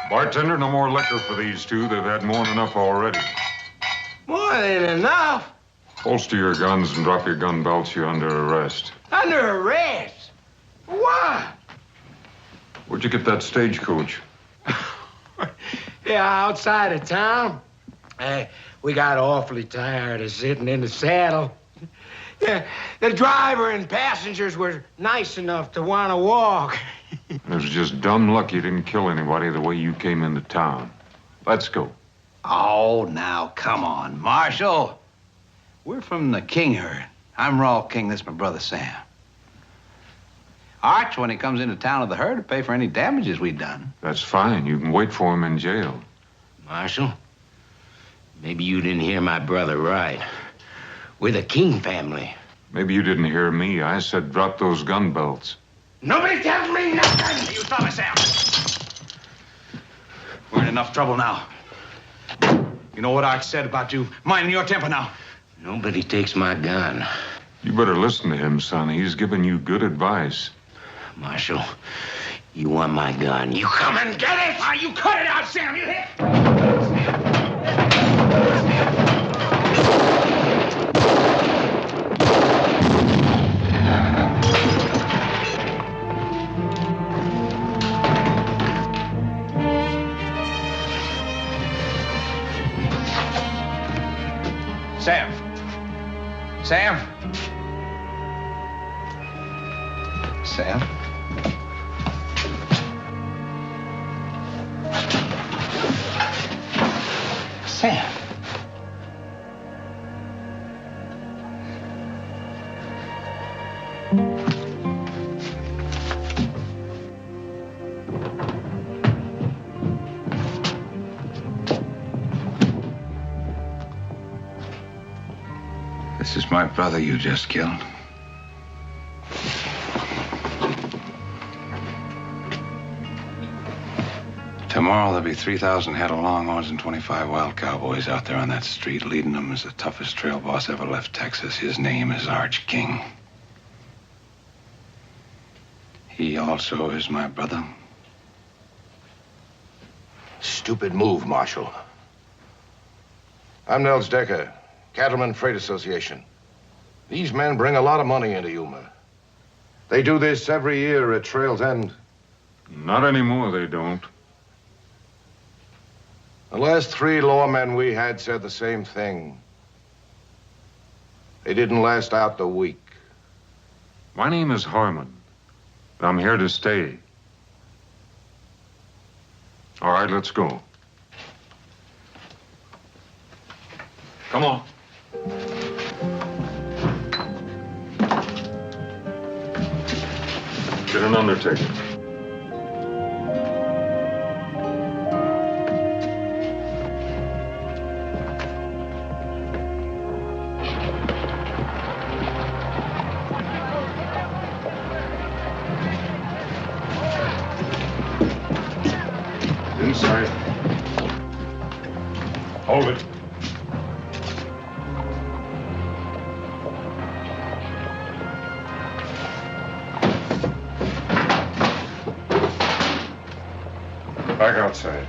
Bartender, no more liquor for these two. They've had more than enough already. More than enough? Holster your guns and drop your gun belts. You're under arrest. Under arrest? Why? Where'd you get that stagecoach? Yeah, outside of town. We got awfully tired of sitting in the saddle. Yeah, the driver and passengers were nice enough to want to walk. It was just dumb luck you didn't kill anybody the way you came into town. Let's go. Oh, now, come on, Marshal. We're from the King herd. I'm Raw King. This is my brother, Sam. Arch, when he comes into town with the herd, to pay for any damages we've done. That's fine. You can wait for him in jail. Marshal, maybe you didn't hear my brother right. We're the King family. Maybe you didn't hear me. I said drop those gun belts. Nobody tells me nothing! You stop it, Sam. We're in enough trouble now. You know what Arch said about you minding your temper now? Nobody takes my gun. You better listen to him, son. He's giving you good advice. Marshal, you want my gun. You come and get it! Ah, you cut it out, Sam. You hit. Sam. Sam. Sam. Sam. This is my brother you just killed. Tomorrow there'll be 3,000 head of longhorns and 25 wild cowboys out there on that street. Leading them is the toughest trail boss ever left Texas. His name is Arch King. He also is my brother. Stupid move, Marshal. I'm Nels Decker, Cattleman Freight Association. These men bring a lot of money into Yuma. They do this every year at Trail's End. Not anymore, they don't. The last 3 lawmen we had said the same thing. They didn't last out the week. My name is Harmon. I'm here to stay. All right, let's go. Come on. Get an undertaker. Hold it. Back outside.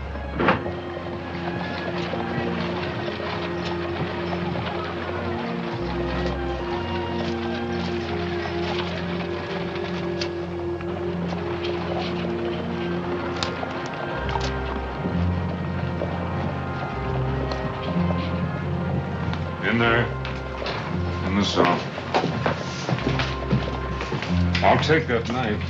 In there. In the cell. I'll take that knife.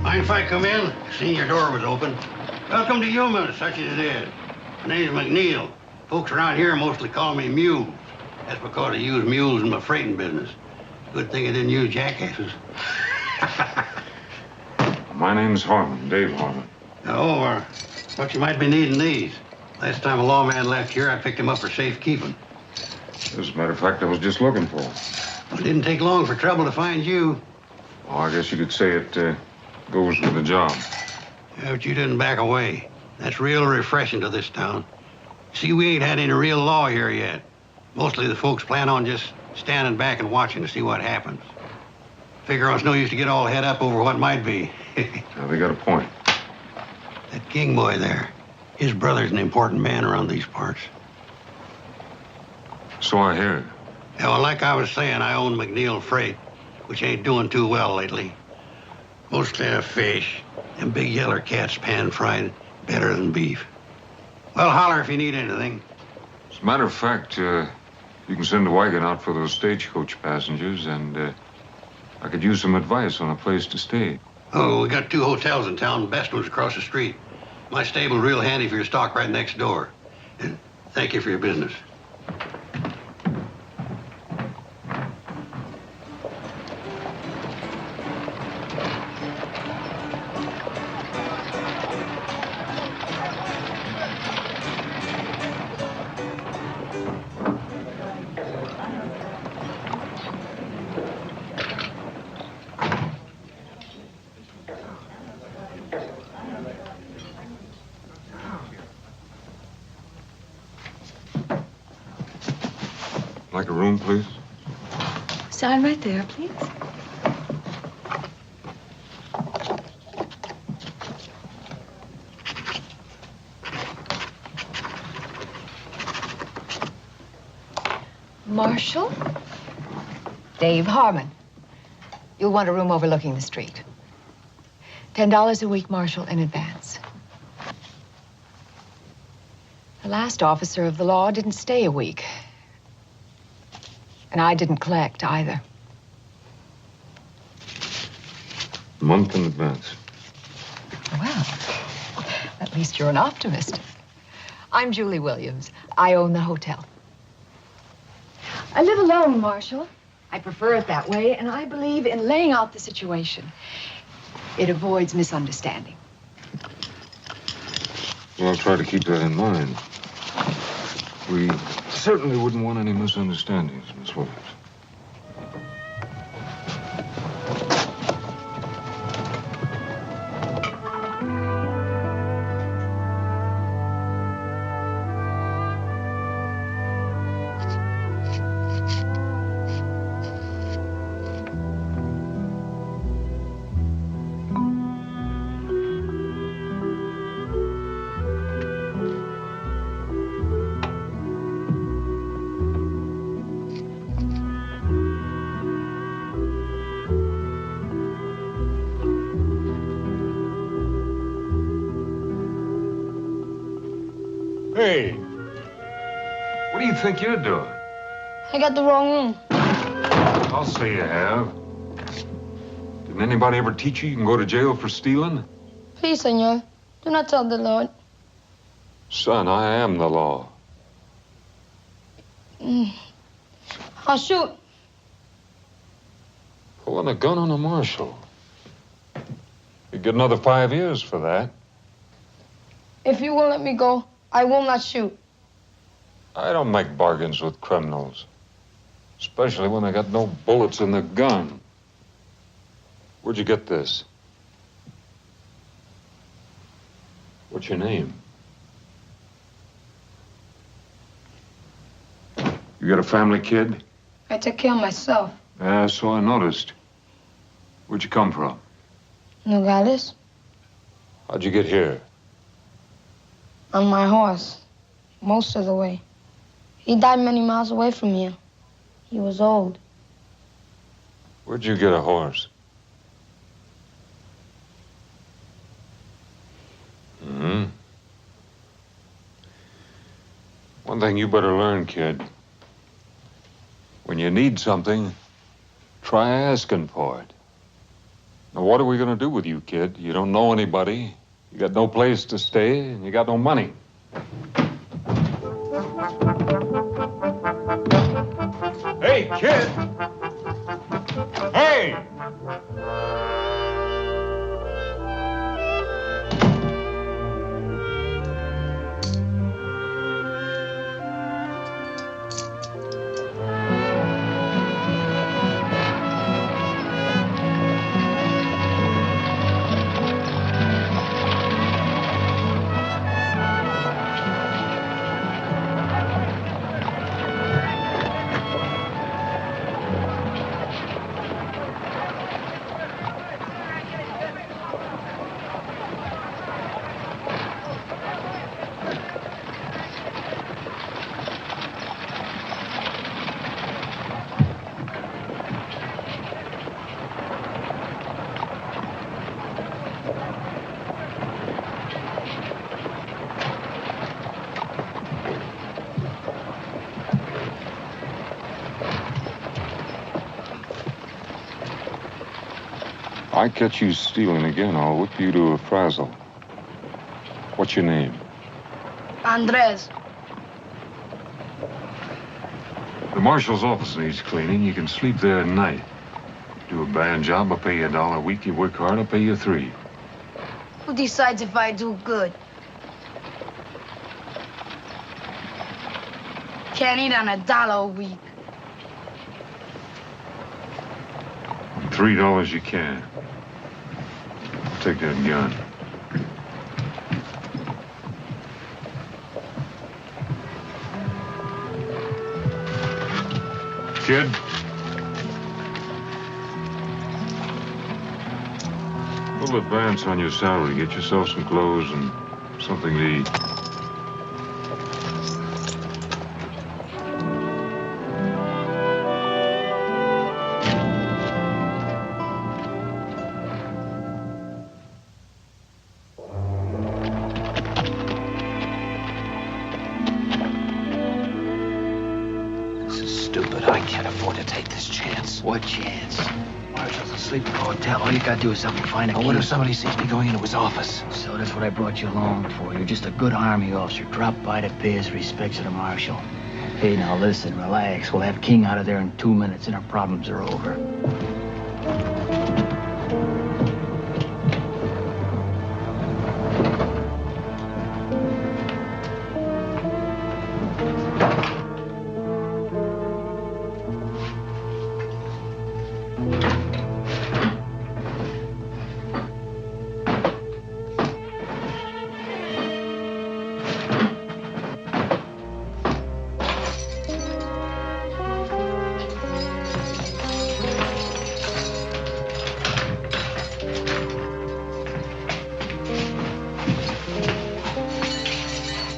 Mind if I come in? Seen your door was open. Welcome to Yuma, such as it is. My name's McNeil. Folks around here mostly call me Mule. That's because I use mules in my freighting business. Good thing I didn't use jackasses. My name's Harmon, Dave Harmon. But you might be needing these. Last time a lawman left here, I picked him up for safekeeping. As a matter of fact, I was just looking for him. Well, it didn't take long for trouble to find you. Oh, I guess you could say it goes with the job. Yeah, but you didn't back away. That's real refreshing to this town. See, we ain't had any real law here yet. Mostly the folks plan on just standing back and watching to see what happens. Figure it's no use to get all head up over what might be. Now, they got a point. That King boy there, his brother's an important man around these parts. So I hear. Yeah, well, like I was saying, I own McNeil Freight, which ain't doing too well lately. Mostly a fish, and big yeller cats pan-fried better than beef. Well, holler if you need anything. As a matter of fact, you can send a wagon out for those stagecoach passengers, and I could use some advice on a place to stay. Oh, we got 2 hotels in town. Best one's across the street. My stable's real handy for your stock right next door. And thank you for your business. Like a room, please? Sign right there, please. Marshal? Dave Harmon. You'll want a room overlooking the street. $10 a week, Marshal, in advance. The last officer of the law didn't stay a week. And I didn't collect either. A month in advance. Well, at least you're an optimist. I'm Julie Williams. I own the hotel. I live alone, Marshal. I prefer it that way, and I believe in laying out the situation. It avoids misunderstanding. Well, I'll try to keep that in mind. We certainly wouldn't want any misunderstandings, Miss Williams. Hey, what do you think you're doing? I got the wrong room. I'll say you have. Didn't anybody ever teach you can go to jail for stealing? Please, senor, do not tell the Lord. Son, I am the law. I'll shoot. Pulling a gun on a marshal. You get another 5 years for that. If you will let me go, I will not shoot. I don't make bargains with criminals. Especially when they got no bullets in the gun. Where'd you get this? What's your name? You got a family, kid? I take care of myself. Yeah, so I noticed. Where'd you come from? Nogales? How'd you get here? On my horse. Most of the way. He died many miles away from here. He was old. Where'd you get a horse? One thing you better learn, kid. When you need something, try asking for it. Now, what are we gonna do with you, kid? You don't know anybody. You got no place to stay, and you got no money. Hey, kid! Hey! I catch you stealing again, I'll whip you to a frazzle. What's your name? Andres. The marshal's office needs cleaning. You can sleep there at night. Do a bad job, I'll pay you $1 a week. You work hard, I'll pay you $3. Who decides if I do good? Can't eat on $1 a week. $3 you can. Take that gun. Kid? We'll advance on your salary. Get yourself some clothes and something to eat. What chance? Marshal's asleep in the hotel. All you gotta do is help me find a key. What if somebody sees me going into his office? So that's what I brought you along for. You're just a good army officer. Drop by to pay his respects to the Marshal. Hey, now listen, relax. We'll have King out of there in 2 minutes and our problems are over.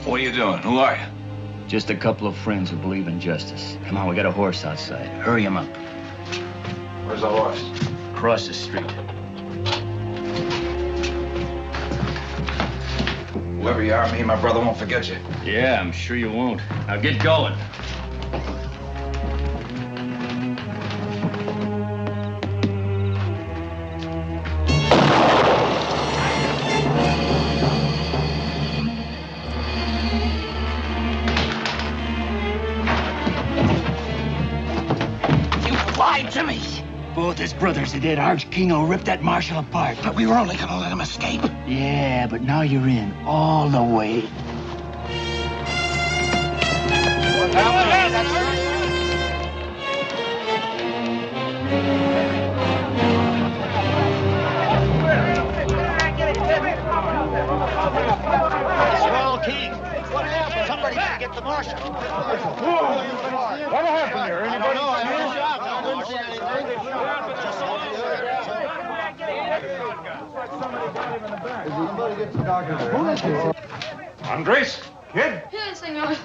What are you doing? Who are you? Just a couple of friends who believe in justice. Come on, we got a horse outside. Hurry him up. Where's the horse? Cross the street. Whoever you are, me and my brother won't forget you. Yeah, I'm sure you won't. Now get going. to me. Both his brothers are dead. Arch Kingo ripped that Marshal apart. But we were only gonna let him escape. Yeah, but now you're in all the way. Swell, King. What happened? Somebody didn't get the Marshal. What happened here? Anybody? Andres, kid, Yes, senor.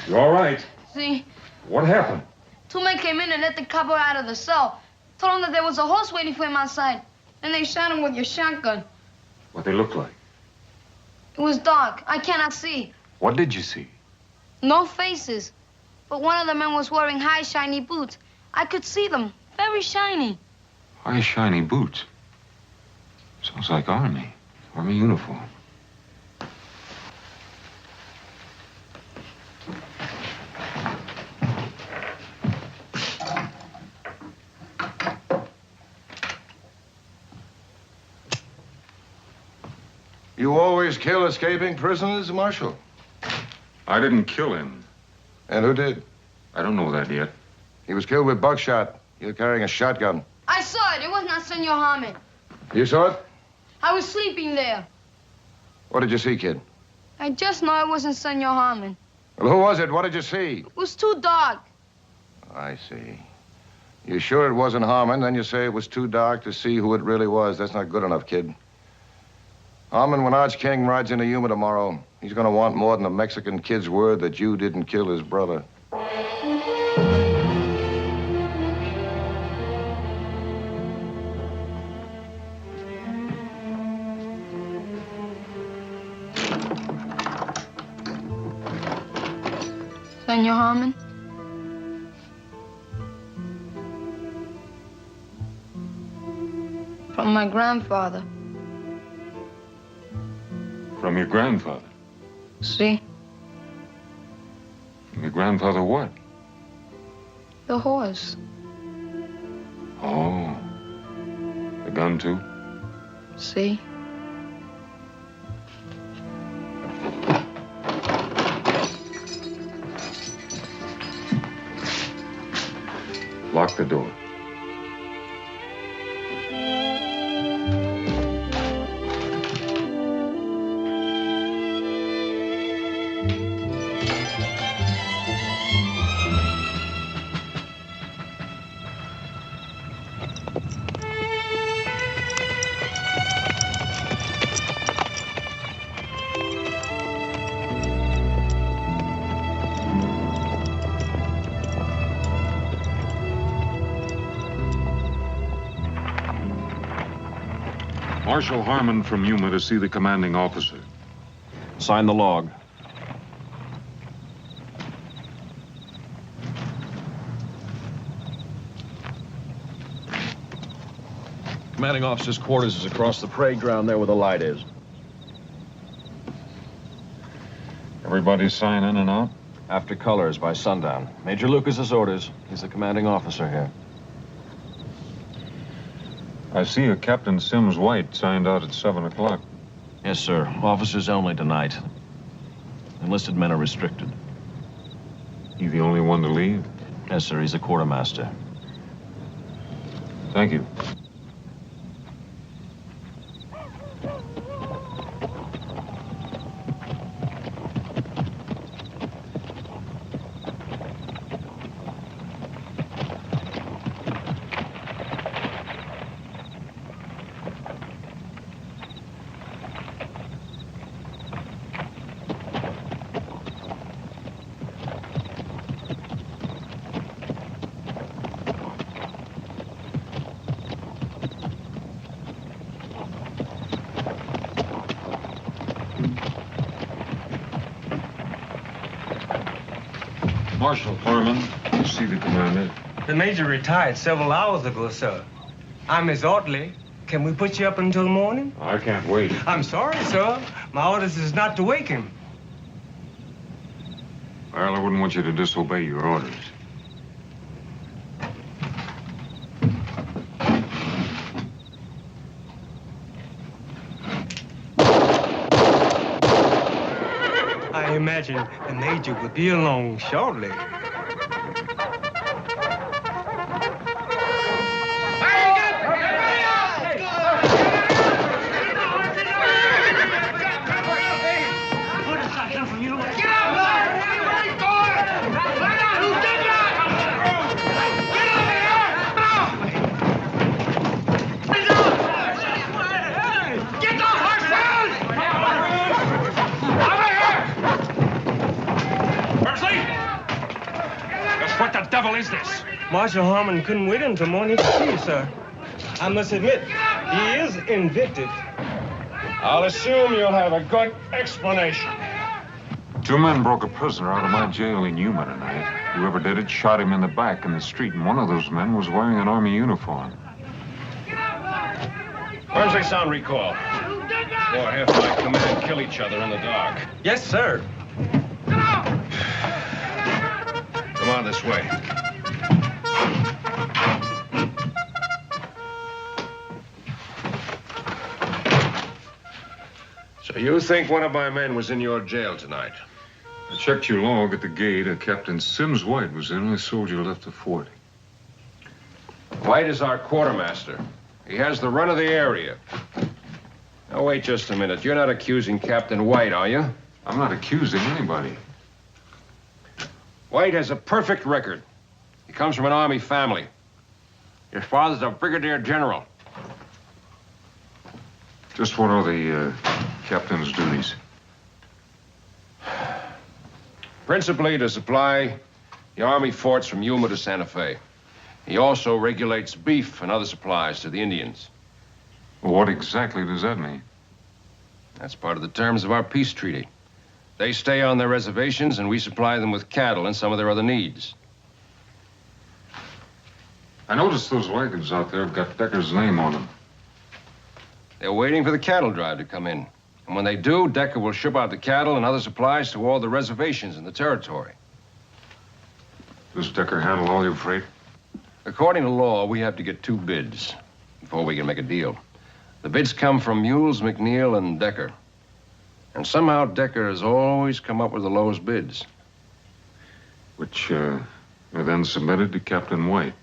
you all right? See, What happened? two men came in and let the cowboy out of the cell. Told him that there was a horse waiting for him outside. Then they shot him with your shotgun. What they look like? It was dark. I cannot see. What did you see? No faces. But one of the men was wearing high, shiny boots. I could see them. Very shiny. High shiny boots. Sounds like Army uniform. You always kill escaping prisoners, Marshal? I didn't kill him. And who did? I don't know that yet. He was killed with buckshot. You're carrying a shotgun. I saw it. It was not Senor Harmon. You saw it? I was sleeping there. What did you see, kid? I just know it wasn't Senor Harmon. Well, who was it? What did you see? It was too dark. I see. You sure it wasn't Harmon? Then you say it was too dark to see who it really was. That's not good enough, kid. Harmon, when Arch King rides into Yuma tomorrow, he's going to want more than a Mexican kid's word that you didn't kill his brother. Senor Harmon? From my grandfather. From your grandfather? See? From your grandfather what? The horse. Oh. The gun, too? See? Lock the door. Marshal Harmon from Yuma to see the commanding officer. Sign the log. Commanding officer's quarters is across the parade ground there where the light is. Everybody sign in and out? After colors by sundown. Major Lucas's orders. He's the commanding officer here. I see a Captain Sims White signed out at 7 o'clock. Yes, sir. Officers only tonight. Enlisted men are restricted. He the only one to leave? Yes, sir. He's a quartermaster. Thank you. Marshal Harmon, you see the commander. The major retired several hours ago, sir. I'm Miss Ortley. Can we put you up until morning? I can't wait. I'm sorry, sir. My orders is not to wake him. Well, I wouldn't want you to disobey your orders. I imagine the Major will be along shortly. What the devil is this? Marshal Harmon couldn't wait until morning to see you, sir. I must admit, he is invictive. I'll assume you'll have a good explanation. 2 men broke a prisoner out of my jail in Yuma tonight. Whoever did it shot him in the back in the street, and one of those men was wearing an Army uniform. Where's the sound recall? Or half my command kill each other in the dark. Yes, sir. Come on this way. So you think one of my men was in your jail tonight? I checked your log at the gate. Captain Sims White was the only soldier left of 40. White is our quartermaster. He has the run of the area. Now, wait just a minute. You're not accusing Captain White, are you? I'm not accusing anybody. White has a perfect record. He comes from an Army family. His father's a brigadier general. Just what are the captain's duties? Principally to supply the Army forts from Yuma to Santa Fe. He also regulates beef and other supplies to the Indians. Well, what exactly does that mean? That's part of the terms of our peace treaty. They stay on their reservations, and we supply them with cattle and some of their other needs. I noticed those wagons out there have got Decker's name on them. They're waiting for the cattle drive to come in. And when they do, Decker will ship out the cattle and other supplies to all the reservations in the territory. Does Decker handle all your freight? According to law, we have to get 2 bids before we can make a deal. The bids come from Mules, McNeil, and Decker. And somehow Decker has always come up with the lowest bids. Which are then submitted to Captain White.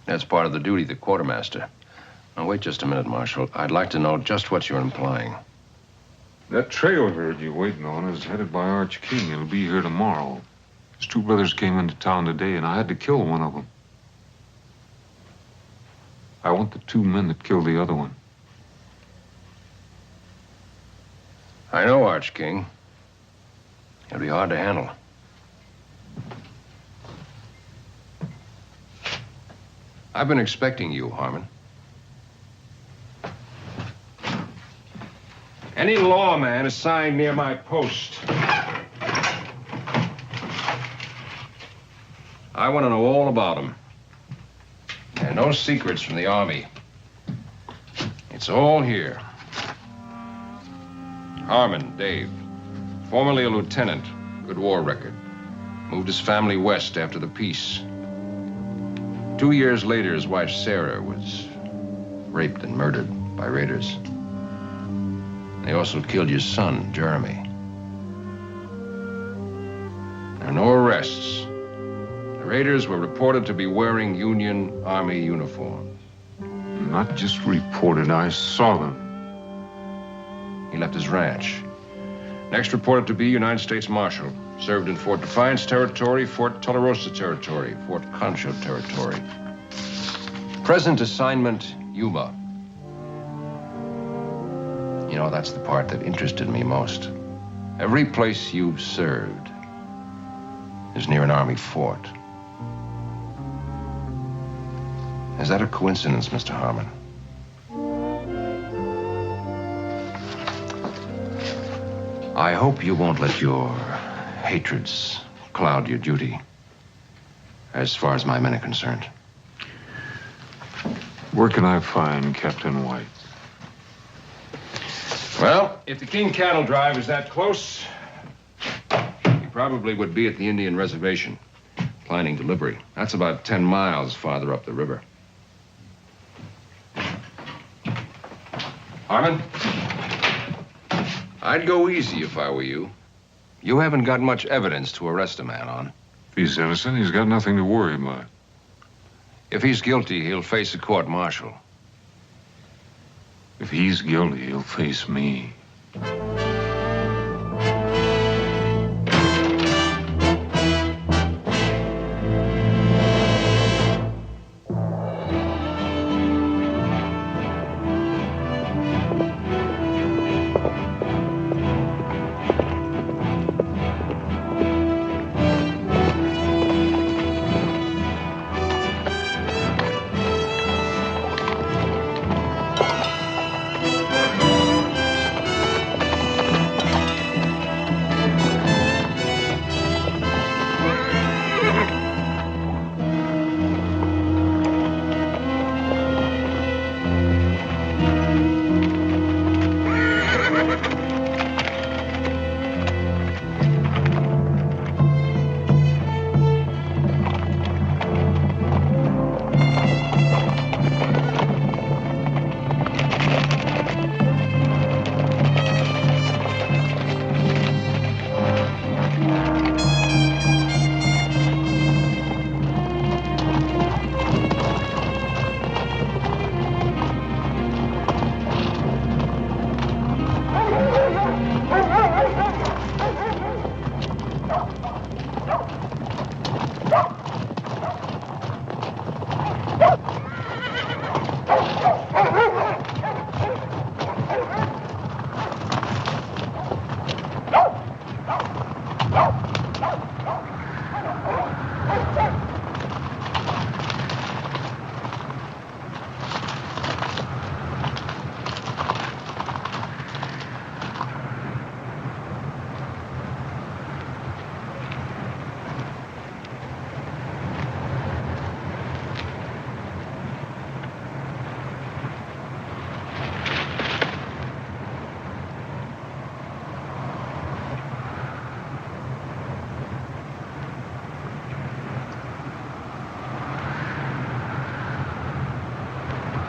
That's part of the duty of the quartermaster. Now, wait just a minute, Marshal. I'd like to know just what you're implying. That trail herd you're waiting on is headed by Arch King. It'll be here tomorrow. His 2 brothers came into town today, and I had to kill one of them. I want the 2 men that killed the other one. I know, Arch King. It'll be hard to handle. I've been expecting you, Harmon. Any lawman assigned near my post. I want to know all about him. And no secrets from the Army. It's all here. Harmon, Dave. Formerly a lieutenant. Good war record. Moved his family west after the peace. 2 years later, his wife, Sarah, was raped and murdered by raiders. They also killed your son, Jeremy. There are no arrests. The raiders were reported to be wearing Union Army uniforms. Not just reported, I saw them. He left his ranch. Next reported to be United States Marshal. Served in Fort Defiance Territory, Fort Tularosa Territory, Fort Concho Territory. Present assignment, Yuma. You know, that's the part that interested me most. Every place you've served is near an Army fort. Is that a coincidence, Mr. Harmon? I hope you won't let your hatreds cloud your duty, as far as my men are concerned. Where can I find Captain White? Well, if the King cattle drive is that close, he probably would be at the Indian reservation, planning delivery. That's about 10 miles farther up the river. Harmon, I'd go easy if I were you. You haven't got much evidence to arrest a man on. If he's innocent, he's got nothing to worry about. If he's guilty, he'll face a court-martial. If he's guilty, he'll face me.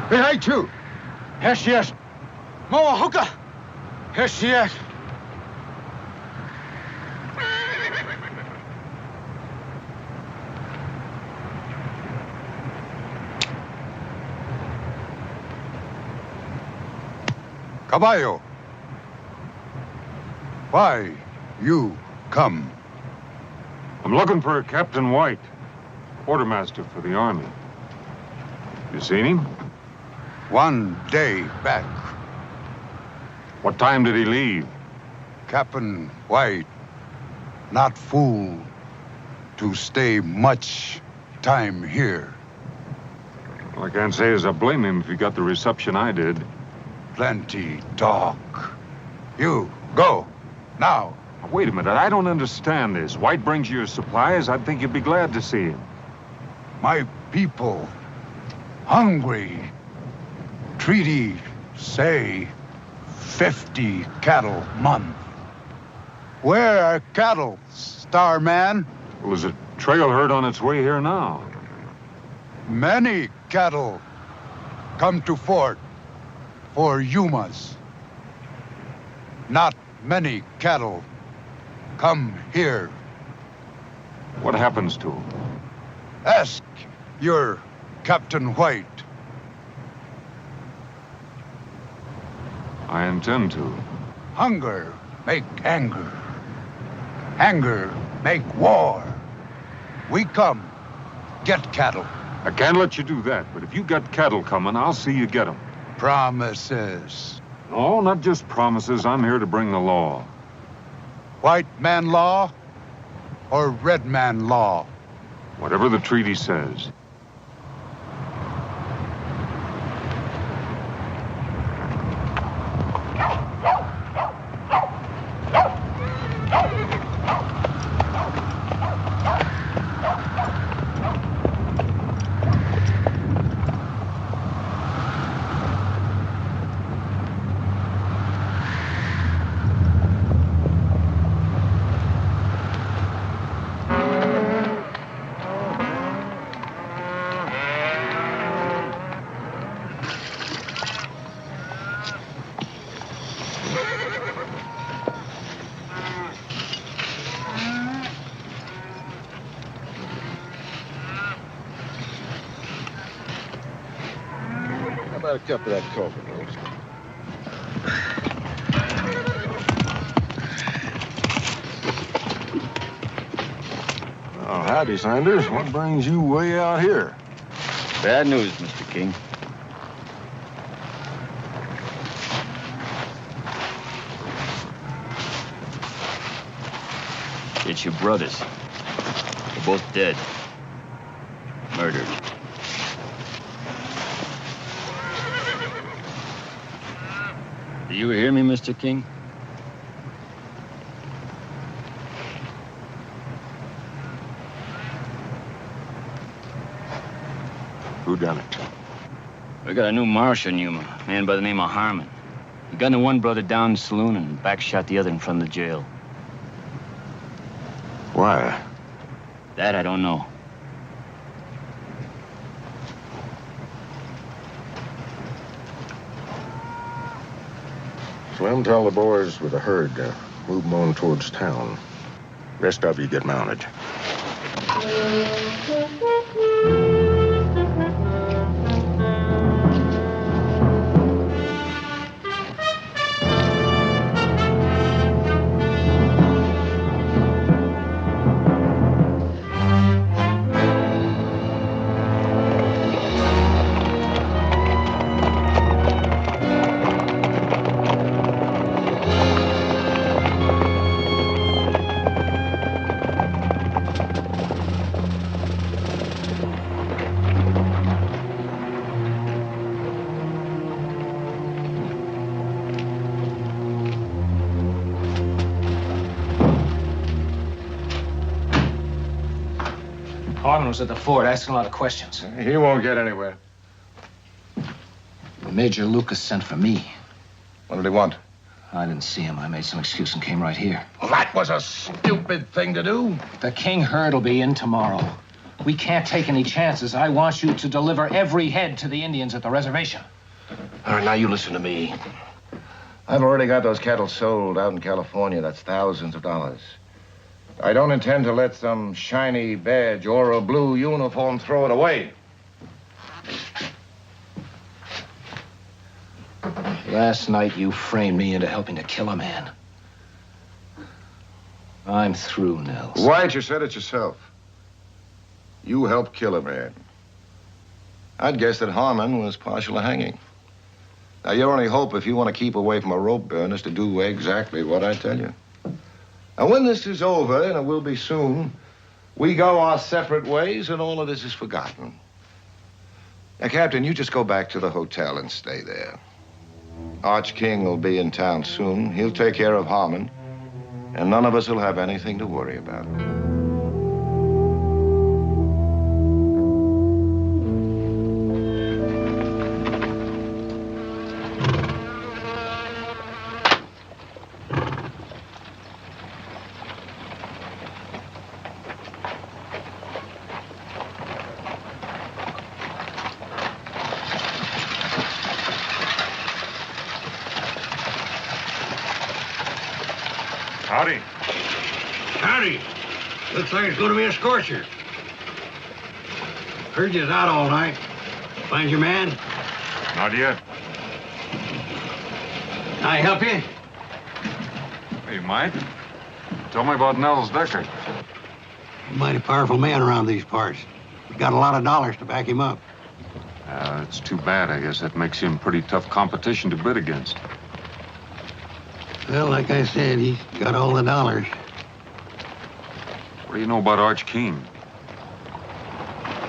Behind you. Here she is. Moa Hooker. Here she is. Caballo. Why you come? I'm looking for Captain White, quartermaster for the Army. You seen him? 1 day back. What time did he leave? Captain White, not fool to stay much time here. Well, I can't say as I blame him if he got the reception I did. Plenty talk. You, go, now. Now, wait a minute, I don't understand this. White brings you your supplies, I'd think you'd be glad to see him. My people, hungry. Treaty say 50 cattle month. Where are cattle, Starman? Well, there's a trail herd on its way here now. Many cattle come to fort for Yumas. Not many cattle come here. What happens to him? Ask your Captain White. I intend to. Hunger make anger. Anger make war. We come, get cattle. I can't let you do that, but if you got cattle coming, I'll see you get them. Promises. No, not just promises. I'm here to bring the law. White man law or red man law? Whatever the treaty says. about a cup of that coffee, Rose? Oh, howdy, Sanders. What brings you way out here? Bad news, Mr. King. It's your brothers. They're both dead. Murdered. Do you hear me, Mr. King? Who done it? We got a new marshal in Yuma, a man by the name of Harmon. He gunned the one brother down in the saloon and backshot the other in front of the jail. Why? That I don't know. Slim, tell the boys with the herd to move them on towards town. Rest of you get mounted. Harmon was at the fort asking a lot of questions. He won't get anywhere. Major Lucas sent for me. What did he want? I didn't see him. I made some excuse and came right here. Well, that was a stupid thing to do. The King herd will be in tomorrow. We can't take any chances. I want you to deliver every head to the Indians at the reservation. All right, now you listen to me. I've already got those cattle sold out in California. That's thousands of dollars. I don't intend to let some shiny badge or a blue uniform throw it away. Last night you framed me into helping to kill a man. I'm through, Nels. White, you said it yourself. You helped kill a man. I'd guess that Harmon was partial to hanging. Now, your only hope, if you want to keep away from a rope burn, is to do exactly what I tell you. Now, when this is over, and it will be soon, we go our separate ways, and all of this is forgotten. Now, Captain, you just go back to the hotel and stay there. Arch King will be in town soon. He'll take care of Harmon, and none of us will have anything to worry about. Howdy. Howdy. Looks like it's going to be a scorcher. Heard you was out all night. Find your man? Not yet. Can I help you? You might. Tell me about Nels Decker. He's a mighty powerful man around these parts. He's got a lot of dollars to back him up. It's too bad. I guess that makes him pretty tough competition to bid against. Well, like I said, he's got all the dollars. What do you know about Arch King?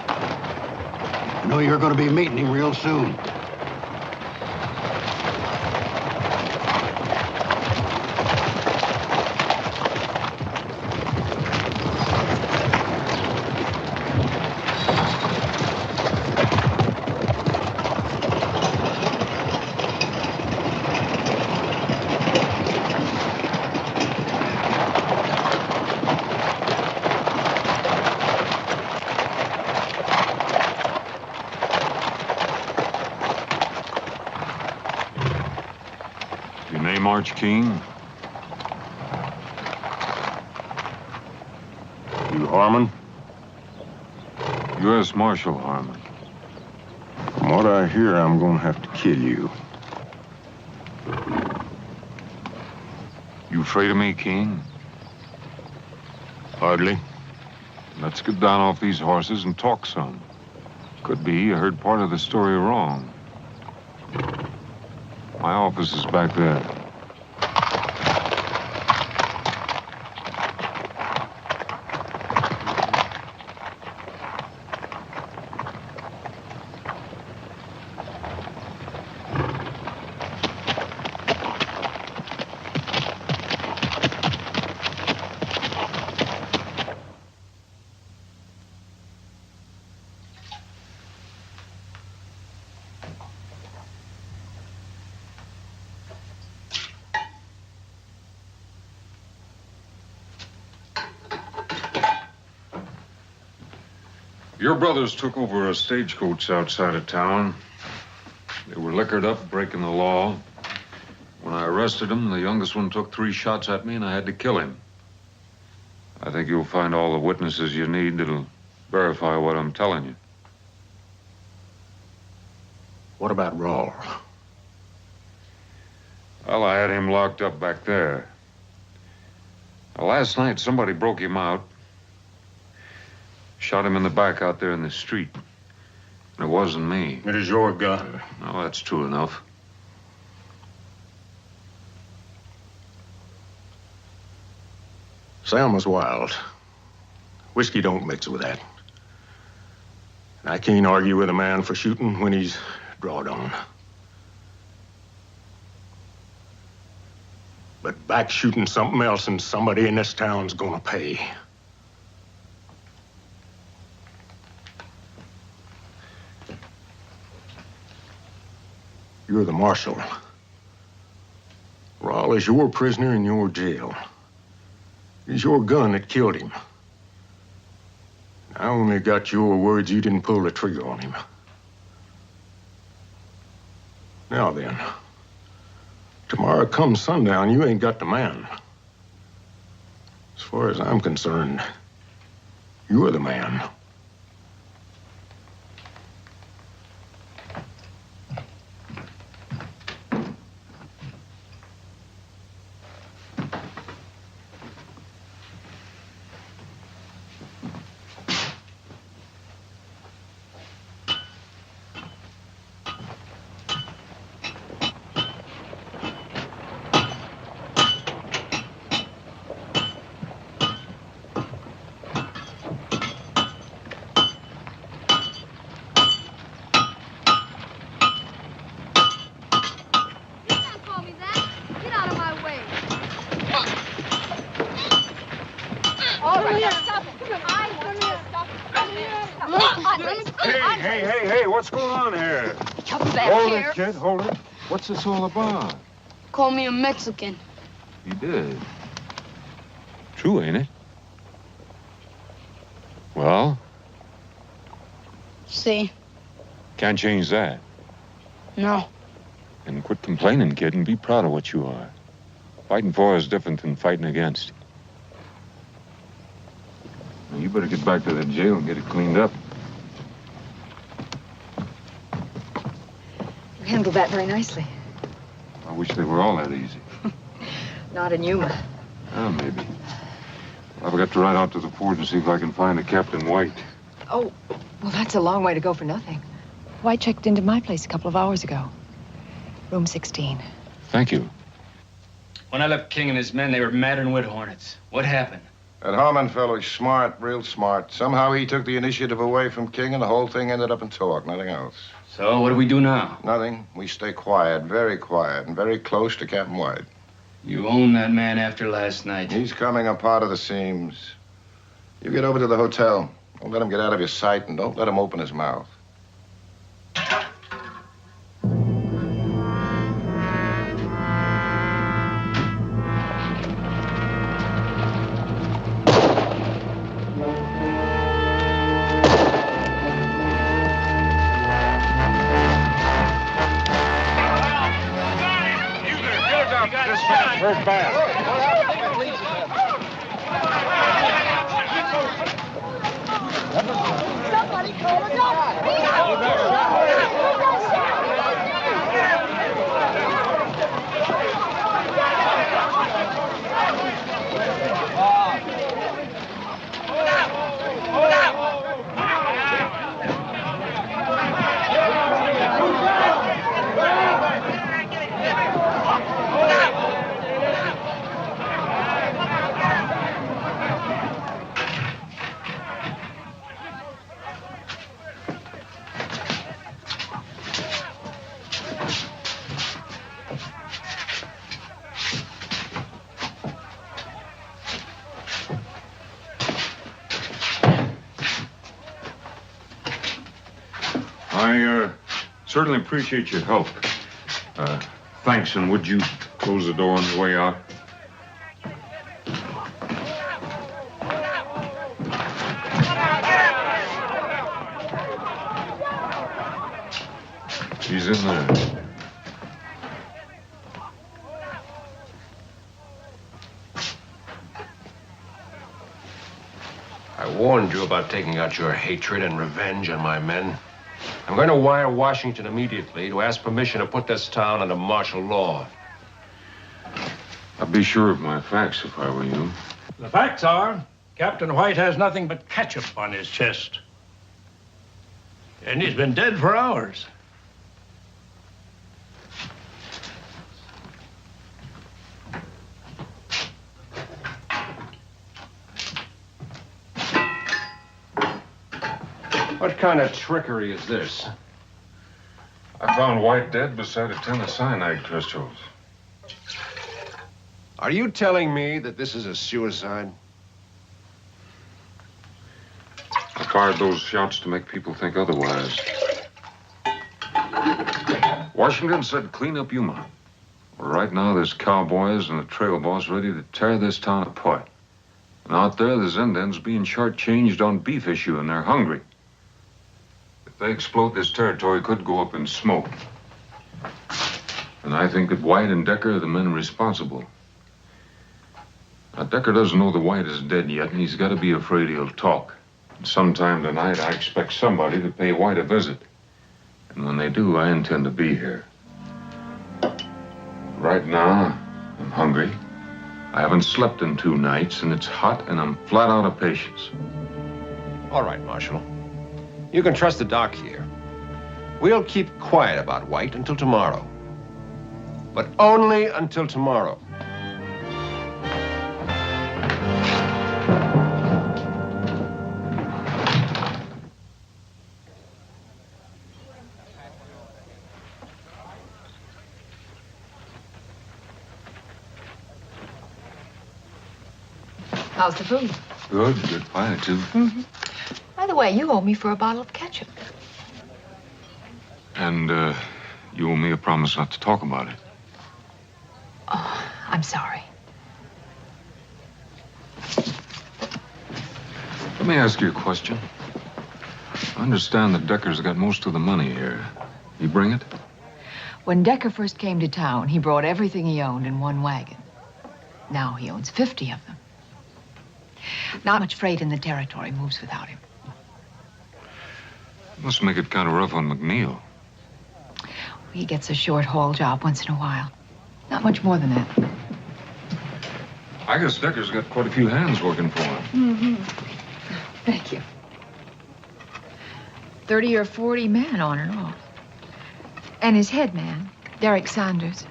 I know you're going to be meeting him real soon. Arch King? You Harmon? U.S. Marshal Harmon. From what I hear, I'm gonna have to kill you. You afraid of me, King? Hardly. Let's get down off these horses and talk some. Could be you heard part of the story wrong. My office is back there. Your brothers took over a stagecoach outside of town. They were liquored up, breaking the law. When I arrested them, the youngest one took 3 shots at me, and I had to kill him. I think you'll find all the witnesses you need that'll verify what I'm telling you. What about Rawl? Well, I had him locked up back there. Last night, somebody broke him out. Shot him in the back out there in the street. It wasn't me. It is your gun. No, that's true enough. Sam was wild. Whiskey don't mix with that. And I can't argue with a man for shooting when he's drawed on. But back shooting something else, and somebody in this town's gonna pay. You're the marshal. Rawl is your prisoner in your jail. It's your gun that killed him. I only got your words you didn't pull the trigger on him. Now then, tomorrow come sundown, you ain't got the man. As far as I'm concerned, you're the man. Hey, what's going on here? Come back Hold here. it, kid, hold it. What's this all about? Call me a Mexican. You did. True, ain't it? Well? See? Can't change that. No. And quit complaining, kid, and be proud of what you are. Fighting for is different than fighting against. Now, you better get back to the jail and get it cleaned up. You handled that very nicely. I wish they were all that easy. Not in Yuma. Oh, maybe. I've got to ride out to the fort and see if I can find a Captain White. Oh, well, that's a long way to go for nothing. White checked into my place a couple of hours ago. Room 16. Thank you. When I left King and his men, they were madder than wood hornets. What happened? That Harmon fellow's smart, real smart. Somehow he took the initiative away from King, and the whole thing ended up in talk, nothing else. So, what do we do now? Nothing. We stay quiet, and very close to Captain White. You own that man after last night. He's coming apart of the seams. You get over to the hotel. Don't let him get out of your sight, and don't let him open his mouth. Hurt bad. Somebody call a doctor. Certainly appreciate your help. Thanks, and would you close the door on your way out? He's in there. I warned you about taking out your hatred and revenge on my men. I'm going to wire Washington immediately to ask permission to put this town under martial law. I'd be sure of my facts if I were you. The facts are, Captain White has nothing but ketchup on his chest. And he's been dead for hours. What kind of trickery is this? I found White dead beside a tin of cyanide crystals. Are you telling me that this is a suicide? I fired those shots to make people think otherwise. Washington said clean up Yuma. Well, right now there's cowboys and a trail boss ready to tear this town apart. And out there, there's Indians being shortchanged on beef issue, and they're hungry. If they explode, this territory could go up in smoke. And I think that White and Decker are the men responsible. Now, Decker doesn't know that White is dead yet, and he's got to be afraid he'll talk. And sometime tonight, I expect somebody to pay White a visit. And when they do, I intend to be here. Right now, I'm hungry. I haven't slept in 2 nights, and it's hot, and I'm flat out of patience. All right, Marshal. You can trust the doc here. We'll keep quiet about White until tomorrow. But only until tomorrow. How's the food? Good pie, too. Mm-hmm. By the way, you owe me for a bottle of ketchup. And, you owe me a promise not to talk about it. Oh, I'm sorry. Let me ask you a question. I understand that Decker's got most of the money here. You bring it? When Decker first came to town, he brought everything he owned in one wagon. Now he owns 50 of them. Not much freight in the territory moves without him. Must make it kind of rough on McNeil. He gets a short haul job once in a while. Not much more than that. I guess Decker's got quite a few hands working for him. Mm-hmm. Thank you. 30 or 40 men on and off. And his head man, Derek Saunders.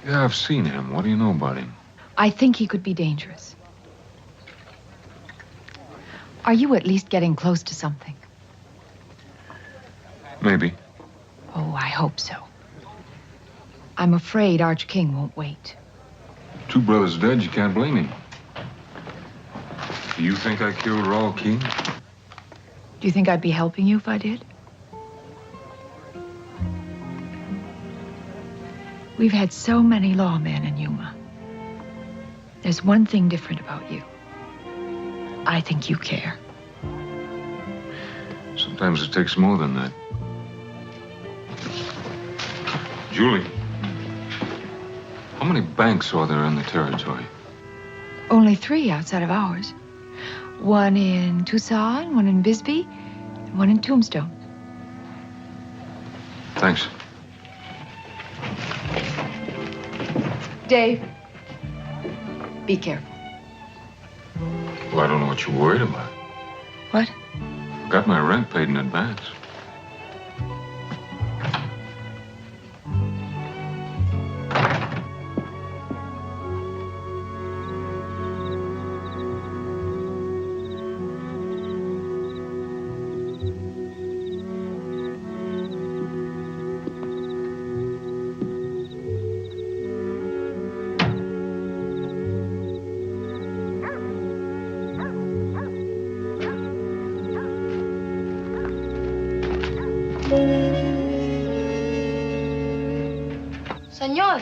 Yeah, I've seen him. What do you know about him? I think he could be dangerous. Are you at least getting close to something? Maybe. Oh, I hope so. I'm afraid Arch King won't wait. 2 brothers dead, you can't blame him. Do you think I killed Raul King? Do you think I'd be helping you if I did? We've had so many lawmen in Yuma. There's one thing different about you. I think you care. Sometimes it takes more than that. Julie, how many banks are there in the territory? Only 3 outside of ours. One in Tucson, one in Bisbee, and one in Tombstone. Thanks. Dave, be careful. Well, I don't know what you're worried about. What? Got my rent paid in advance. Senor,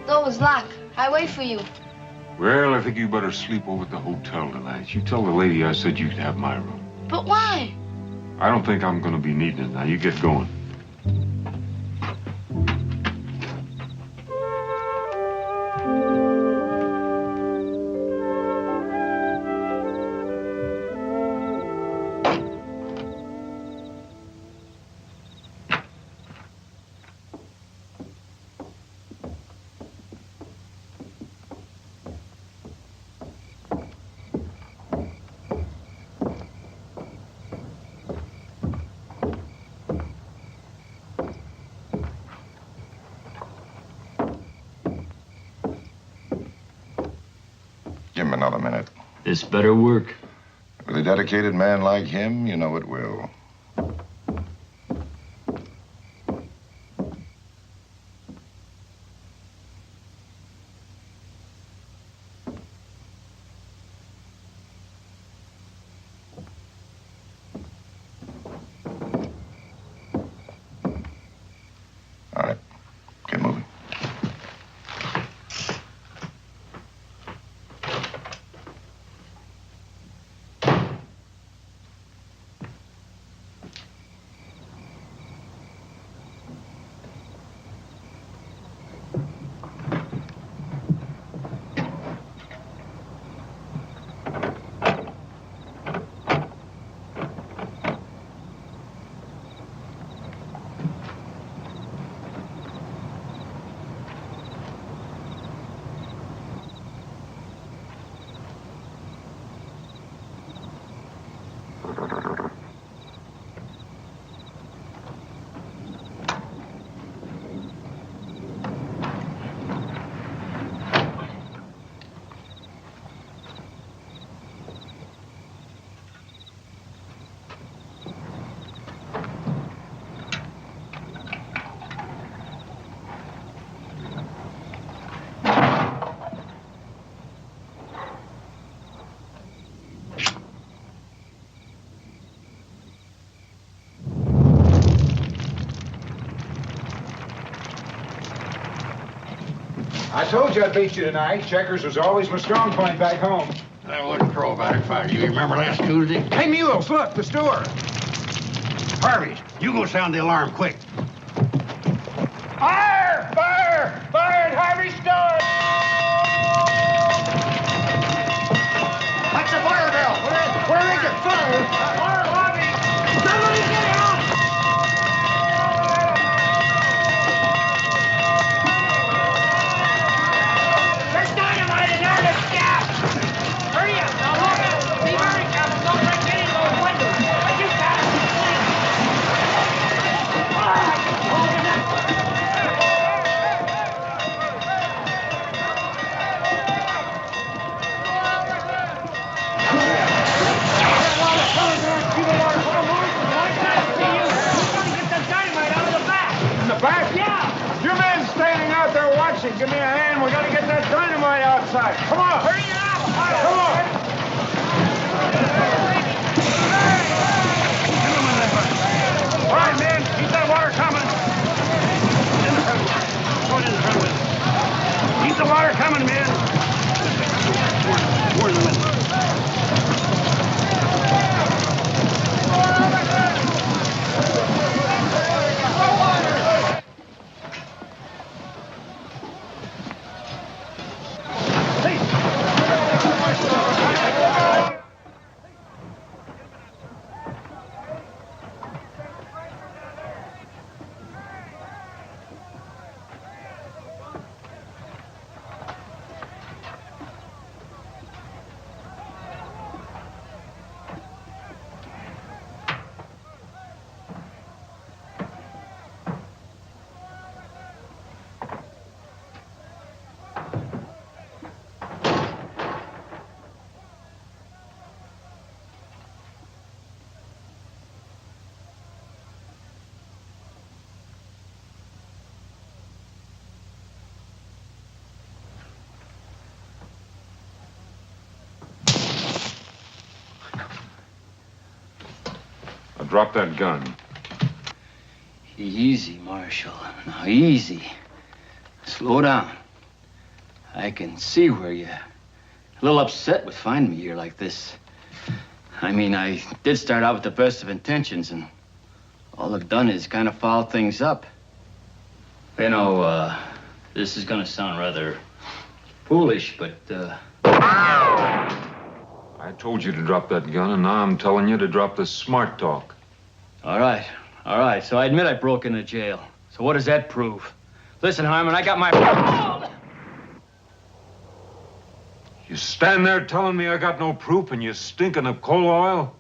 door was locked. I wait for you. Well, I think you better sleep over at the hotel tonight. You tell the lady I said you could have my room. But why? I don't think I'm going to be needing it. Now, you get going. Give him another minute. This better work. With a dedicated man like him, you know it will. All right. Get moving. I told you I'd beat you tonight. Checkers was always my strong point back home. I wouldn't throw a back fight. You remember last Tuesday? Hey, Mules, look, the store. Harvey, you go sound the alarm quick. Fire! Fire! Fire at Harvey's store! That's a fire bell. Where is it? Fire, Harvey! Somebody get out! There's dynamite in there, let's get! Hurry up, now look out! Be very careful, don't break any of those windows. You got it, In the back? Yeah! Your man's standing out there watching. Give me a hand. We gotta get that dynamite outside. Come on. Hurry up! Come on. All right, man, keep that water coming. In the front. Go in the front with it. Keep the water coming, man. More in the middle. Now, drop that gun. Easy, Marshal. Now, easy. Slow down. I can see where you're a little upset with finding me here like this. I mean, I did start out with the best of intentions, and all I've done is kind of foul things up. You know, this is gonna sound rather foolish, but, I told you to drop that gun, and now I'm telling you to drop the smart talk. All right. So I admit I broke into jail. So what does that prove? Listen, Harmon, I got my... You stand there telling me I got no proof and you're stinking of coal oil?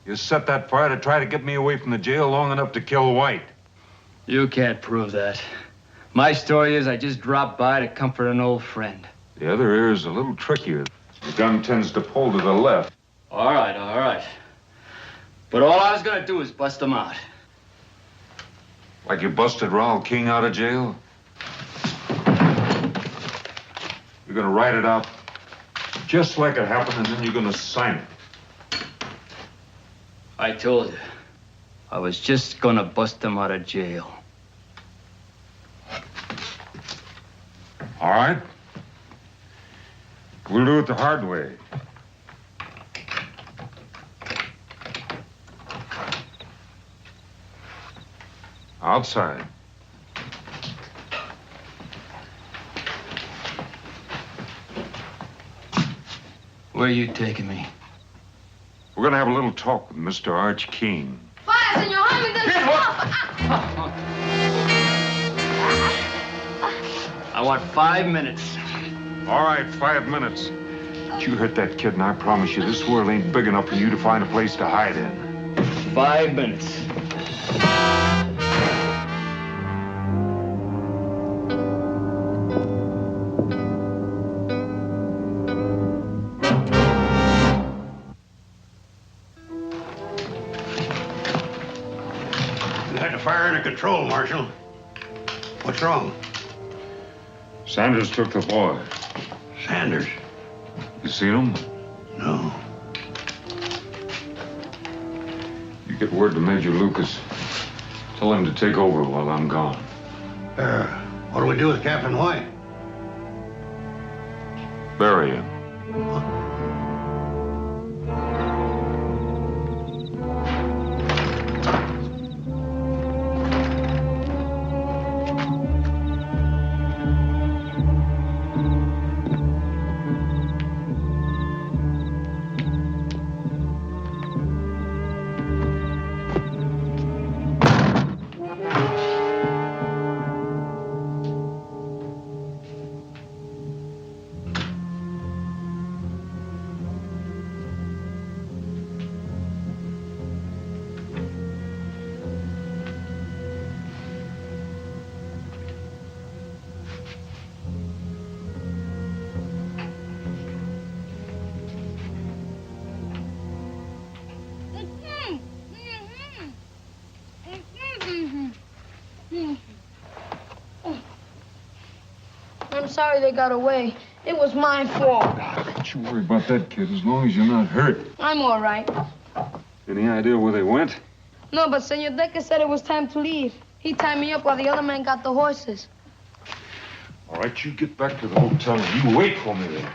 You set that fire to try to get me away from the jail long enough to kill White. You can't prove that. My story is I just dropped by to comfort an old friend. The other ear is a little trickier. The gun tends to pull to the left. All right. But all I was gonna do is bust them out. Like you busted Raoul King out of jail? You're gonna write it out just like it happened, and then you're gonna sign it. I told you. I was just gonna bust them out of jail. All right. We'll do it the hard way. Outside. Where are you taking me? We're gonna have a little talk with Mr. Arch King. Fire, senor Jaime del I want 5 minutes. All right, 5 minutes. But you hurt that kid, and I promise you, this world ain't big enough for you to find a place to hide in. 5 minutes. You had the fire under control, Marshal. What's wrong? Sanders took the boy. Sanders? You seen him? No. You get word to Major Lucas. Tell him to take over while I'm gone. What do we do with Captain White? Bury him. I'm sorry they got away. It was my fault. Don't you worry about that, kid, as long as you're not hurt. I'm all right. Any idea where they went? No, but Senor Decker said it was time to leave. He tied me up while the other man got the horses. All right, you get back to the hotel and you wait for me there.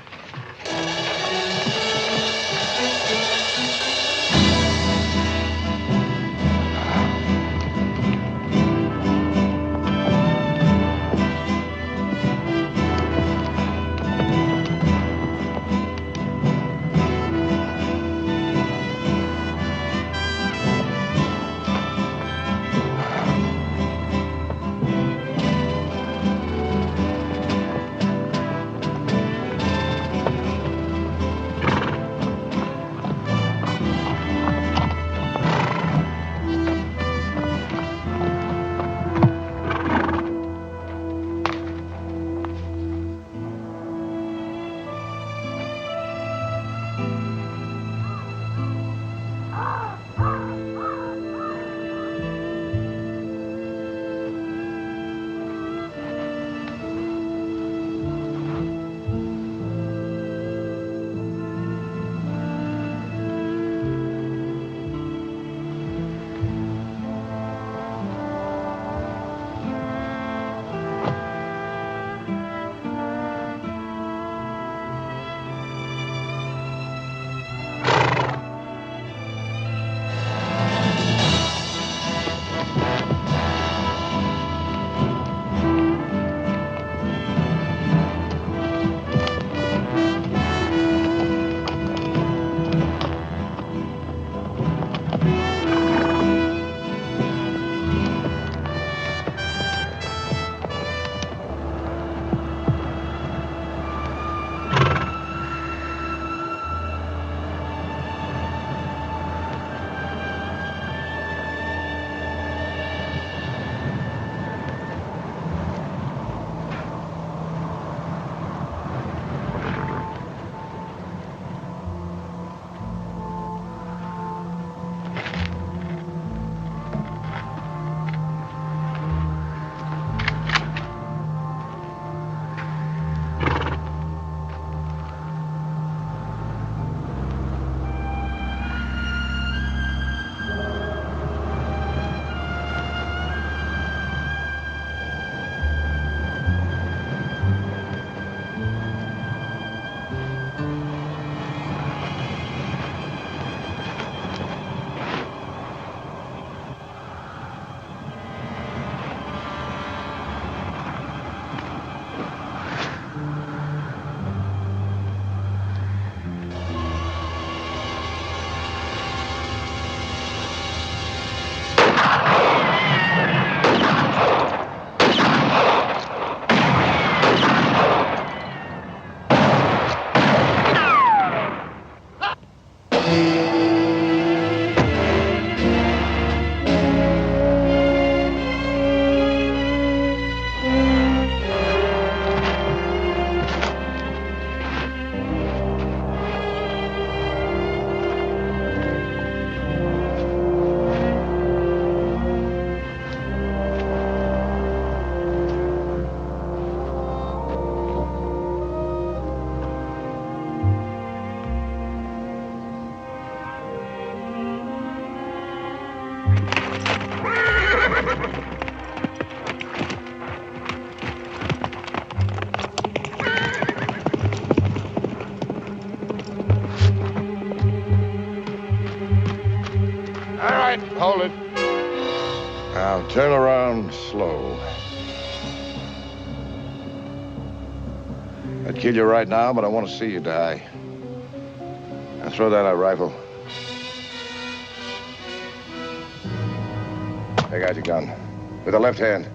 Now, turn around slow. I'd kill you right now, but I want to see you die. Now, throw down that rifle. Take out your gun. With the left hand.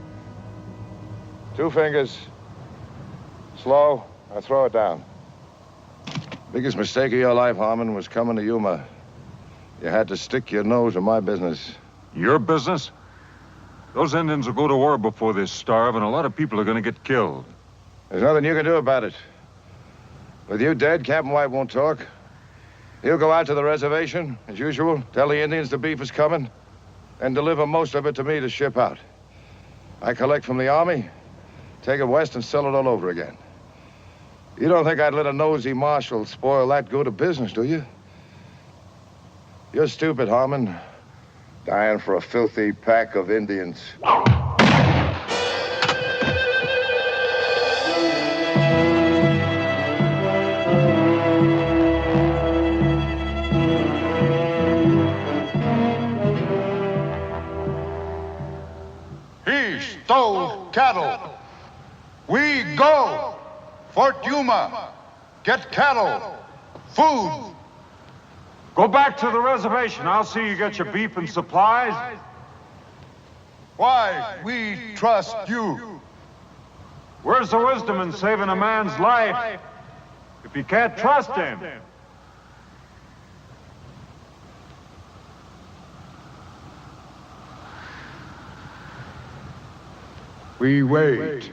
2 fingers. Slow. Now, throw it down. Biggest mistake of your life, Harmon, was coming to Yuma. You had to stick your nose in my business. Your business? Those Indians will go to war before they starve, and a lot of people are going to get killed. There's nothing you can do about it. With you dead, Captain White won't talk. He'll go out to the reservation, as usual, tell the Indians the beef is coming, and deliver most of it to me to ship out. I collect from the Army, take it west, and sell it all over again. You don't think I'd let a nosy marshal spoil that good a business, do you? You're stupid, Harmon. Dying for a filthy pack of Indians. He stole cattle. We go. Fort Yuma. Get cattle. Food. Go back to the reservation. I'll see you get your beef and supplies. Why we trust you. Where's the wisdom in saving a man's life if you can't trust him? We wait.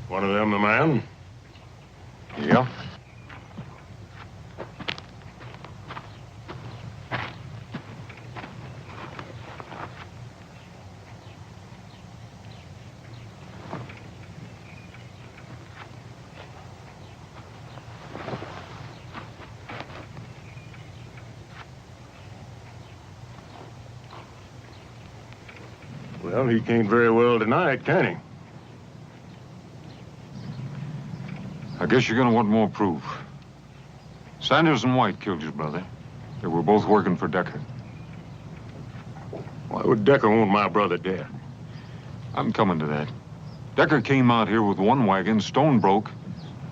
One of them the man? Yeah. Well, he can't very well deny it, can he? I guess you're gonna want more proof. Sanders and White killed your brother. They were both working for Decker. Why would Decker want my brother dead? I'm coming to that. Decker came out here with one wagon, stone broke,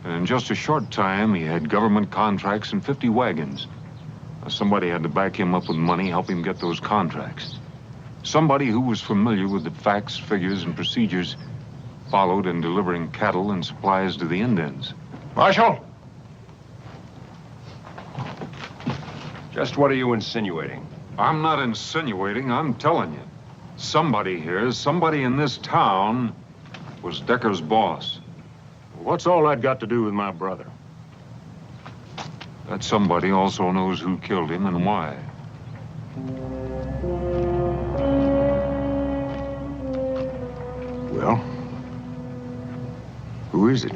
and in just a short time, he had government contracts and 50 wagons. Now, somebody had to back him up with money, help him get those contracts. Somebody who was familiar with the facts, figures, and procedures followed in delivering cattle and supplies to the Indians. Marshal? Just what are you insinuating? I'm not insinuating, I'm telling you. Somebody here, somebody in this town, was Decker's boss. What's all that got to do with my brother? That somebody also knows who killed him and why. Well, who is it?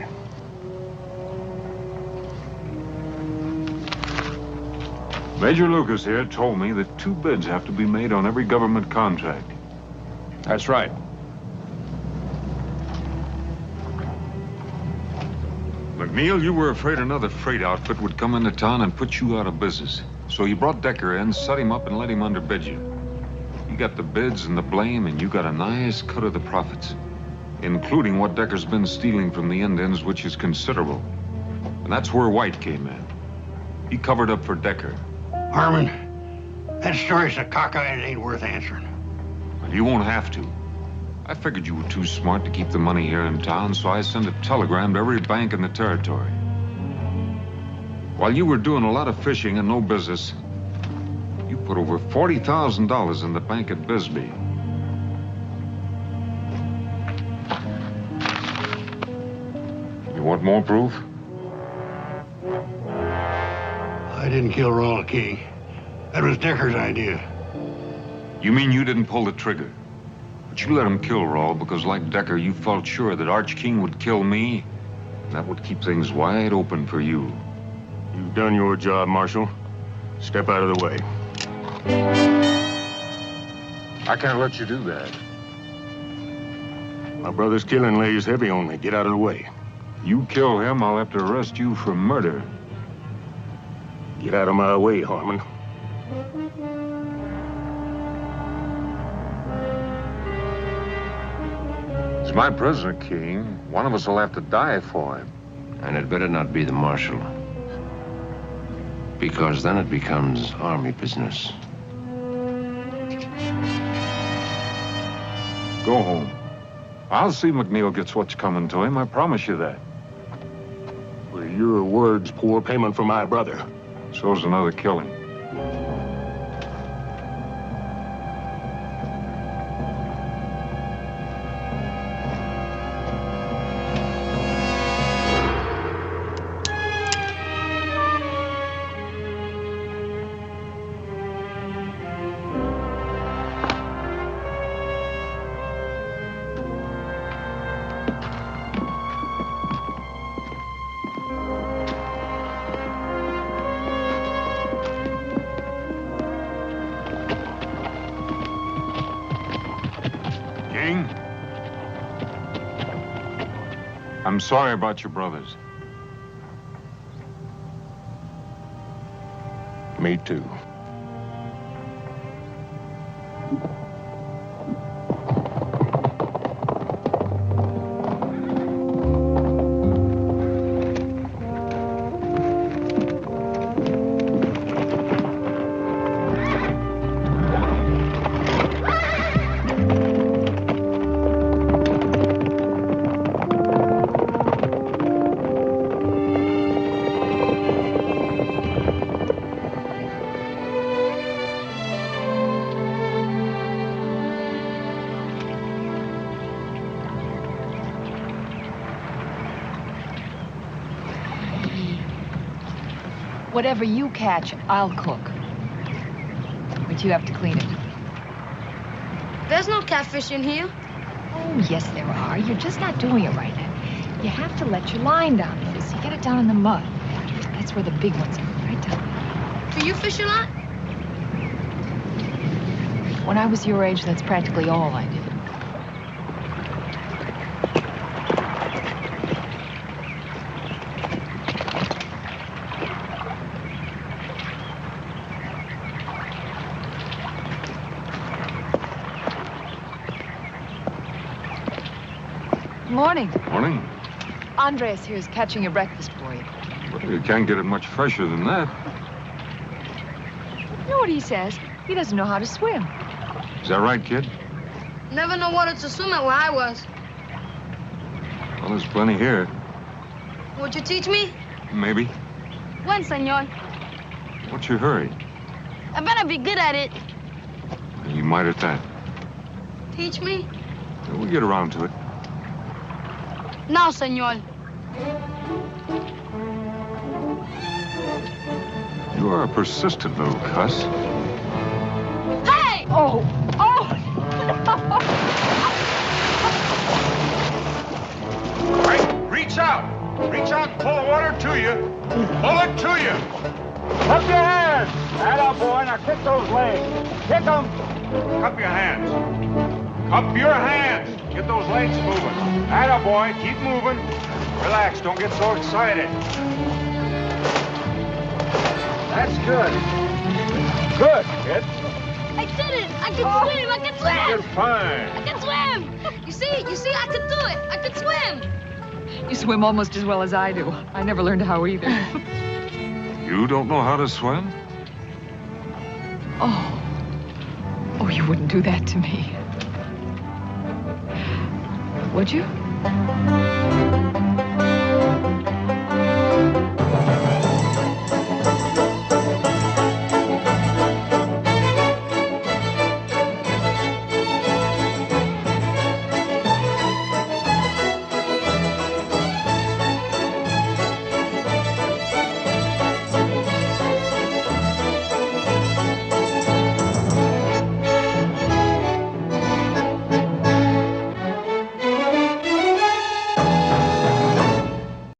Major Lucas here told me that 2 bids have to be made on every government contract. That's right. McNeil, you were afraid another freight outfit would come into town and put you out of business. So you brought Decker in, set him up, and let him underbid you. You got the bids and the blame, and you got a nice cut of the profits, including what Decker's been stealing from the Indians, which is considerable. And that's where White came in. He covered up for Decker. Harmon, that story's a caca and it ain't worth answering. But you won't have to. I figured you were too smart to keep the money here in town, so I sent a telegram to every bank in the territory. While you were doing a lot of fishing and no business, you put over $40,000 in the bank at Bisbee. You want more proof? I didn't kill Ronald King. That was Decker's idea. You mean you didn't pull the trigger? But you let him kill Rawl because, like Decker, you felt sure that Arch King would kill me. And that would keep things wide open for you. You've done your job, Marshal. Step out of the way. I can't let you do that. My brother's killing lays heavy on me. Get out of the way. You kill him, I'll have to arrest you for murder. Get out of my way, Harmon. He's my prisoner, King. One of us will have to die for him. And it better not be the Marshal. Because then it becomes army business. Go home. I'll see McNeil gets what's coming to him. I promise you that. Well, your word's poor payment for my brother. So's another killing. I'm sorry about your brothers. Me too. Whatever you catch, I'll cook. But you have to clean it. There's no catfish in here. Oh, yes, there are. You're just not doing it right now. You have to let your line down first. You get it down in the mud. That's where the big ones are, right down. Do you fish a lot? When I was your age, that's practically all I did. Morning. Morning. Andres here is catching your breakfast for you. Well, you can't get it much fresher than that. You know what he says? He doesn't know how to swim. Is that right, kid? Never know water to swim at where I was. Well, there's plenty here. Would you teach me? Maybe. When, senor? What's your hurry? I better be good at it. You might at that. Teach me? We'll get around to it. Now, senor. You are a persistent little cuss. Oh! Oh! All right, reach out. Reach out and pull the water to you. Pull it to you. Cup your hands. Atta boy, now kick those legs. Kick them. Cup your hands. Cup your hands. Get those legs moving. Atta boy, keep moving. Relax, don't get so excited. That's good. Good, kid. I did it! I can swim! I can swim! You're fine. I can swim! You see, I can do it! I can swim! You swim almost as well as I do. I never learned how either. You don't know how to swim? Oh. Oh, you wouldn't do that to me. Would you?